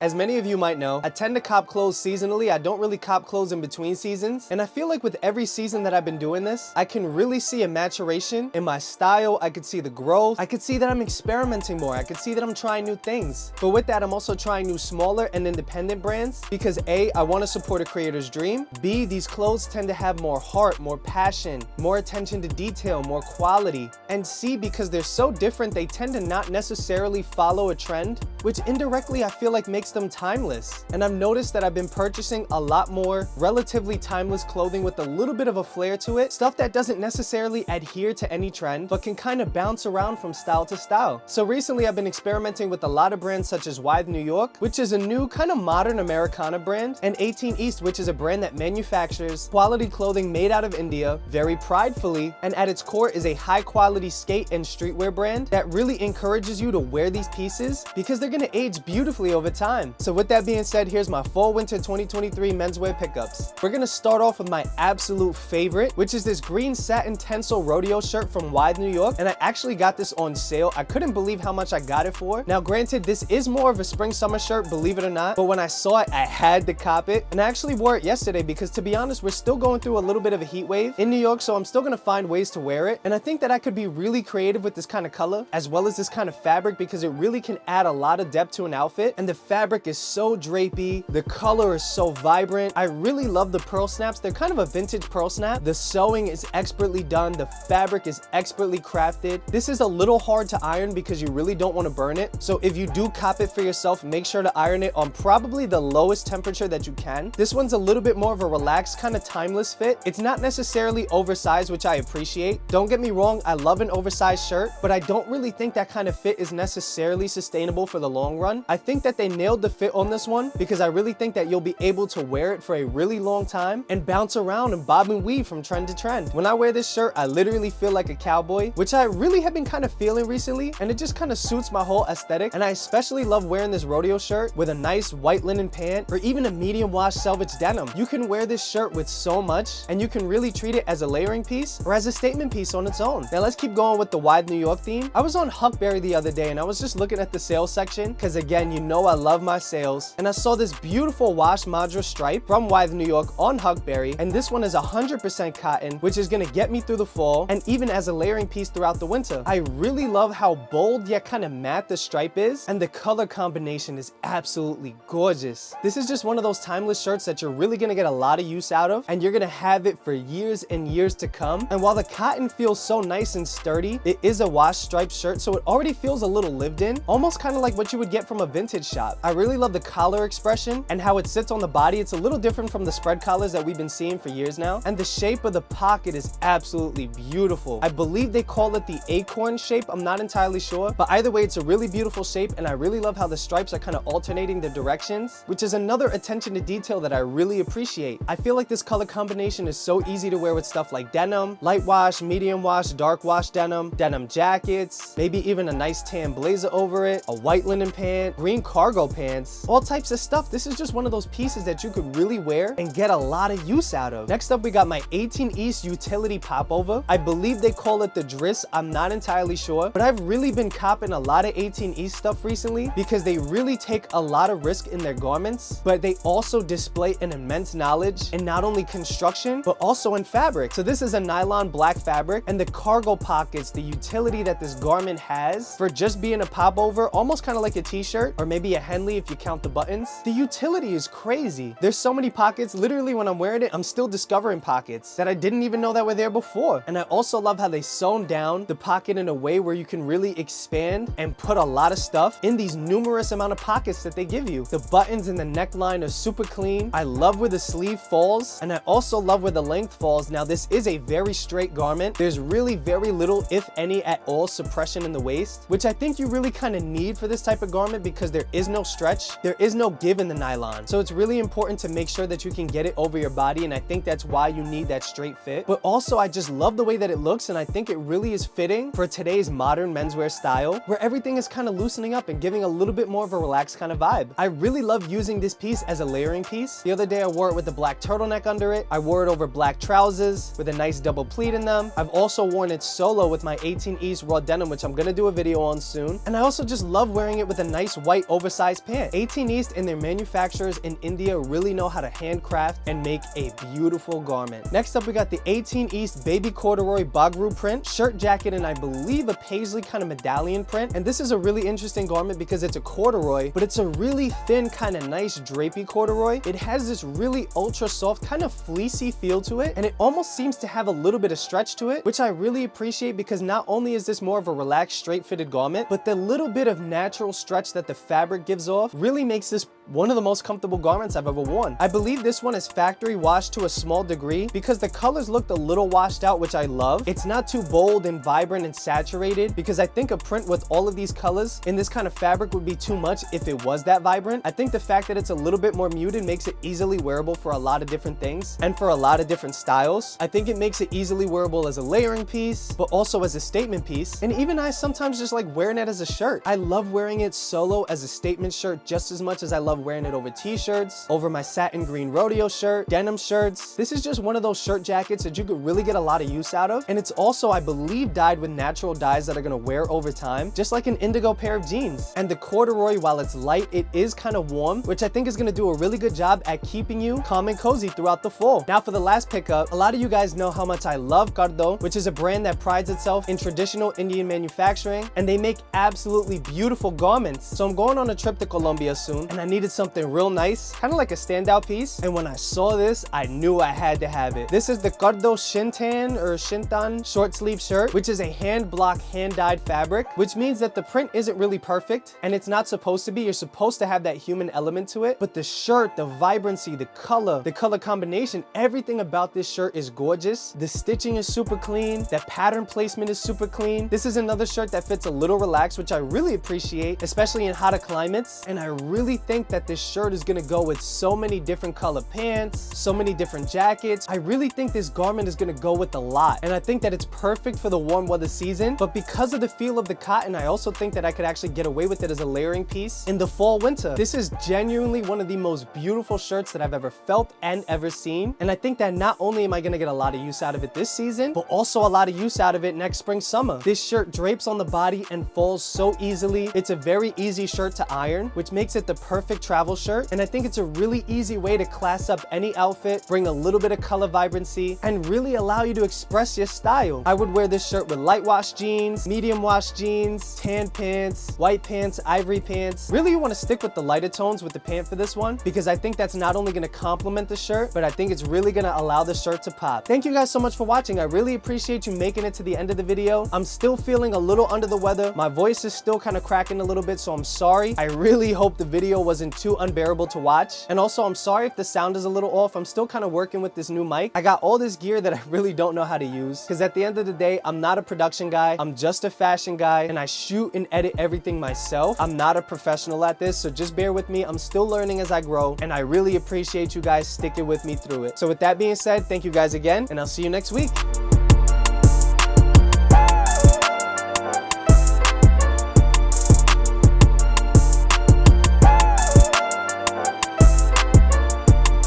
As many of you might know, I tend to cop clothes seasonally. I don't really cop clothes in between seasons. And I feel like with every season that I've been doing this, I can really see a maturation in my style. I could see the growth. I could see that I'm experimenting more. I could see that I'm trying new things. But with that, I'm also trying new smaller and independent brands because A, I want to support a creator's dream. B, these clothes tend to have more heart, more passion, more attention to detail, more quality. And C, because they're so different, they tend to not necessarily follow a trend, which indirectly I feel like makes them timeless. And I've noticed that I've been purchasing a lot more relatively timeless clothing with a little bit of a flair to it, stuff that doesn't necessarily adhere to any trend but can kind of bounce around from style to style. So recently I've been experimenting with a lot of brands such as Wythe, New York, which is a new kind of modern Americana brand, and 18 East, which is a brand that manufactures quality clothing made out of India very pridefully, and at its core is a high quality skate and streetwear brand that really encourages you to wear these pieces because they're going to age beautifully over time. So with that being said, here's my fall winter 2023 menswear pickups. We're gonna start off with my absolute favorite, which is this green satin Tencel Rodeo shirt from Wythe, New York. And I actually got this on sale. I couldn't believe how much I got it for. Now granted, this is more of a spring summer shirt, believe it or not, but when I saw it, I had to cop it. And I actually wore it yesterday because, to be honest, we're still going through a little bit of a heat wave in New York, so I'm still gonna find ways to wear it. And I think that I could be really creative with this kind of color as well as this kind of fabric because it really can add a lot of depth to an outfit. And the fabric is so drapey, the color is so vibrant. I really love the pearl snaps. They're kind of a vintage pearl snap. The sewing is expertly done. The fabric is expertly crafted. This is a little hard to iron because you really don't want to burn it. So if you do cop it for yourself, make sure to iron it on probably the lowest temperature that you can. This one's a little bit more of a relaxed, kind of timeless fit. It's not necessarily oversized, which I appreciate. Don't get me wrong, I love an oversized shirt, but I don't really think that kind of fit is necessarily sustainable for the long run. I think that they nailed the fit on this one because I really think that you'll be able to wear it for a really long time and bounce around and bob and weave from trend to trend. When I wear this shirt, I literally feel like a cowboy, which I really have been kind of feeling recently, and it just kind of suits my whole aesthetic. And I especially love wearing this rodeo shirt with a nice white linen pant or even a medium wash selvage denim. You can wear this shirt with so much, and you can really treat it as a layering piece or as a statement piece on its own. Now let's keep going with the Wythe, New York theme. I was on Huckberry the other day and I was just looking at the sales section because, again, you know I love my sales, and I saw this beautiful wash Madras stripe from Wythe, New York on Huckberry, and this one is 100% cotton, which is going to get me through the fall and even as a layering piece throughout the winter. I really love how bold yet kind of matte the stripe is, and the color combination is absolutely gorgeous. This is just one of those timeless shirts that you're really going to get a lot of use out of, and you're going to have it for years and years to come. And while the cotton feels so nice and sturdy, it is a wash striped shirt, so it already feels a little lived in, almost kind of like what you would get from a vintage shop. I really love the collar expression and how it sits on the body. It's a little different from the spread collars that we've been seeing for years now, and the shape of the pocket is absolutely beautiful. I believe they call it the acorn shape. I'm not entirely sure, but either way, it's a really beautiful shape, and I really love how the stripes are kind of alternating the directions, which is another attention to detail that I really appreciate. I feel like this color combination is so easy to wear with stuff like denim, light wash, medium wash, dark wash denim, denim jackets, maybe even a nice tan blazer over it, a white linen pant, green cargo pants, all types of stuff. This is just one of those pieces that you could really wear and get a lot of use out of. Next up, we got my 18 East utility popover. I believe they call it the Driss. I'm not entirely sure, but I've really been copping a lot of 18 East stuff recently because they really take a lot of risk in their garments, but they also display an immense knowledge in not only construction, but also in fabric. So this is a nylon black fabric, and the cargo pockets, the utility that this garment has for just being a popover, almost kind of like a t-shirt or maybe a Henley if you count the buttons. The utility is crazy. There's so many pockets. Literally, when I'm wearing it, I'm still discovering pockets that I didn't even know that were there before. And I also love how they sewn down the pocket in a way where you can really expand and put a lot of stuff in these numerous amount of pockets that they give you. The buttons and the neckline are super clean. I love where the sleeve falls, and I also love where the length falls. Now, this is a very straight garment. There's really very little, if any at all, suppression in the waist, which I think you really kind of need for this type of garment because there is no stretch, there is no give in the nylon. So it's really important to make sure that you can get it over your body, and I think that's why you need that straight fit. But also, I just love the way that it looks, and I think it really is fitting for today's modern menswear style where everything is kind of loosening up and giving a little bit more of a relaxed kind of vibe. I really love using this piece as a layering piece. The other day I wore it with a black turtleneck under it. I wore it over black trousers with a nice double pleat in them. I've also worn it solo with my 18 East raw denim, which I'm gonna do a video on soon. And I also just love wearing it with a nice white oversized pant. 18 East and their manufacturers in India really know how to handcraft and make a beautiful garment. Next up, we got the 18 East baby corduroy Bagru print, shirt, jacket, and I believe a paisley kind of medallion print. And this is a really interesting garment because it's a corduroy, but it's a really thin, kind of nice drapey corduroy. It has this really ultra soft, kind of fleecy feel to it, and it almost seems to have a little bit of stretch to it, which I really appreciate because not only is this more of a relaxed, straight fitted garment, but the little bit of natural stretch that the fabric gives off really makes this one of the most comfortable garments I've ever worn. I believe this one is factory washed to a small degree because the colors looked a little washed out, which I love. It's not too bold and vibrant and saturated because I think a print with all of these colors in this kind of fabric would be too much if it was that vibrant. I think the fact that it's a little bit more muted makes it easily wearable for a lot of different things and for a lot of different styles. I think it makes it easily wearable as a layering piece, but also as a statement piece. And even I sometimes just like wearing it as a shirt. I love wearing it solo as a statement shirt just as much as I love wearing it over t-shirts, over my satin green rodeo shirt, denim shirts. This is just one of those shirt jackets that you could really get a lot of use out of. And it's also, I believe, dyed with natural dyes that are gonna wear over time, just like an indigo pair of jeans. And the corduroy, while it's light, it is kind of warm, which I think is gonna do a really good job at keeping you calm and cozy throughout the fall. Now for the last pickup, a lot of you guys know how much I love Kardo, which is a brand that prides itself in traditional Indian manufacturing, and they make absolutely beautiful garments. So I'm going on a trip to Colombia soon, and I needed something real nice, kind of like a standout piece. And when I saw this, I knew I had to have it. This is the Kardo Chintan short sleeve shirt, which is a hand block, hand dyed fabric, which means that the print isn't really perfect, and it's not supposed to be. You're supposed to have that human element to it, but the shirt, the vibrancy, the color combination, everything about this shirt is gorgeous. The stitching is super clean. The pattern placement is super clean. This is another shirt that fits a little relaxed, which I really appreciate, especially in hotter climates. And I really think that this shirt is gonna go with so many different color pants, so many different jackets. I really think this garment is gonna go with a lot. And I think that it's perfect for the warm weather season, but because of the feel of the cotton, I also think that I could actually get away with it as a layering piece in the fall winter. This is genuinely one of the most beautiful shirts that I've ever felt and ever seen. And I think that not only am I gonna get a lot of use out of it this season, but also a lot of use out of it next spring, summer. This shirt drapes on the body and falls so easily. It's a very easy shirt to iron, which makes it the perfect travel shirt. And I think it's a really easy way to class up any outfit, bring a little bit of color vibrancy, and really allow you to express your style. I would wear this shirt with light wash jeans, medium wash jeans, tan pants, white pants, ivory pants. Really, you want to stick with the lighter tones with the pant for this one, because I think that's not only going to complement the shirt, but I think it's really going to allow the shirt to pop. Thank you guys so much for watching. I really appreciate you making it to the end of the video. I'm still feeling a little under the weather. My voice is still kind of cracking a little bit, so I'm sorry. I really hope the video wasn't too unbearable to watch. And also, I'm sorry if the sound is a little off. I'm still kind of working with this new mic. I got all this gear that I really don't know how to use, because at the end of the day, I'm not a production guy. I'm just a fashion guy, and I shoot and edit everything myself. I'm not a professional at this, so just bear with me. I'm still learning as I grow, and I really appreciate you guys sticking with me through it. So with that being said, thank you guys again, and I'll see you next week.